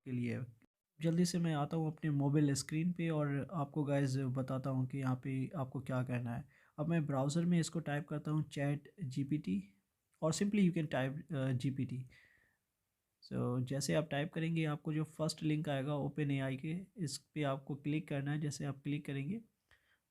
के लिए। जल्दी से मैं आता हूँ अपने मोबाइल स्क्रीन पे और आपको गाइज़ बताता हूँ कि यहाँ पे आपको क्या करना है। अब मैं ब्राउज़र में इसको टाइप करता हूँ चैट जीपीटी और simply you can type GPT. So जैसे आप टाइप करेंगे आपको जो फर्स्ट लिंक आएगा ओपन एआई के, इस पे आपको क्लिक करना है। जैसे आप क्लिक करेंगे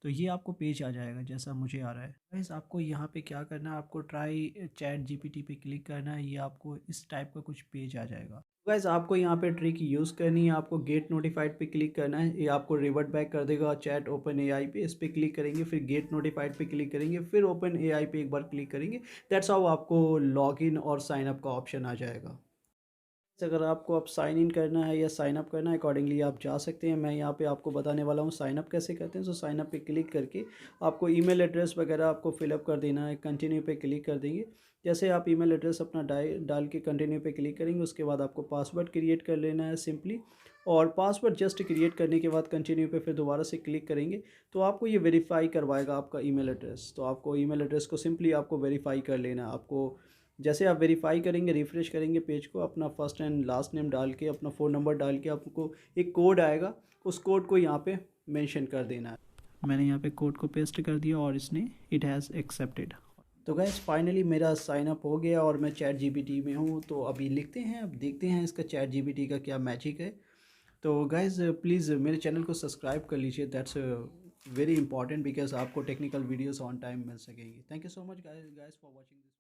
तो ये आपको पेज आ जाएगा जैसा मुझे आ रहा है। गाइस आपको यहाँ पे क्या करना है, आपको ट्राई चैट जीपीटी पे क्लिक करना है, ये आपको इस टाइप का कुछ पेज आ जाएगा। गाइस आपको यहाँ पे ट्रिक यूज़ करनी है, आपको गेट नोटिफाइड पे क्लिक करना है, ये आपको रिवर्ट बैक कर देगा चैट ओपन एआई पे। इस पे क्लिक करेंगे, फिर गेट नोटिफाइड पे क्लिक करेंगे, फिर ओपन एआई पे एक बार क्लिक करेंगे। दैट्स हाउ आपको लॉगिन और साइन अप का ऑप्शन आ जाएगा। अगर आपको अब साइन इन करना है या साइन अप करना है अकॉर्डिंगली आप जा सकते हैं। मैं यहाँ पे आपको बताने वाला हूँ साइन अप कैसे करते हैं। सो साइन अप पे क्लिक करके आपको ईमेल एड्रेस वगैरह आपको फिलअप कर देना है। कंटिन्यू पे क्लिक कर देंगे। जैसे आप ईमेल एड्रेस अपना डाल के कंटिन्यू पे क्लिक करेंगे, उसके बाद आपको पासवर्ड क्रिएट कर लेना है सिंपली। और पासवर्ड जस्ट क्रिएट करने के बाद कंटिन्यू पे फिर दोबारा से क्लिक करेंगे तो आपको ये वेरीफाई करवाएगा आपका ईमेल एड्रेस। तो आपको ईमेल एड्रेस को सिंपली आपको वेरीफाई कर लेना है। आपको जैसे आप वेरीफाई करेंगे, रिफ़्रेश करेंगे पेज को, अपना फ़र्स्ट एंड लास्ट नेम डाल के, अपना फ़ोन नंबर डाल के आपको एक कोड आएगा, उस कोड को यहाँ पे मेंशन कर देना है। मैंने यहाँ पे कोड को पेस्ट कर दिया और इसने इट हैज़ एक्सेप्टेड। तो गाइस फाइनली मेरा साइन अप हो गया और मैं चैट जीपीटी में हूँ। तो अभी लिखते हैं, अब देखते हैं इसका चैट जीपीटी का क्या मैजिक है। तो गाइस प्लीज़ मेरे चैनल को सब्सक्राइब कर लीजिए, दैट्स वेरी इंपॉर्टेंट बिकॉज आपको टेक्निकल वीडियोस ऑन टाइम मिल सकेंगी। Thank you so much guys for watching this.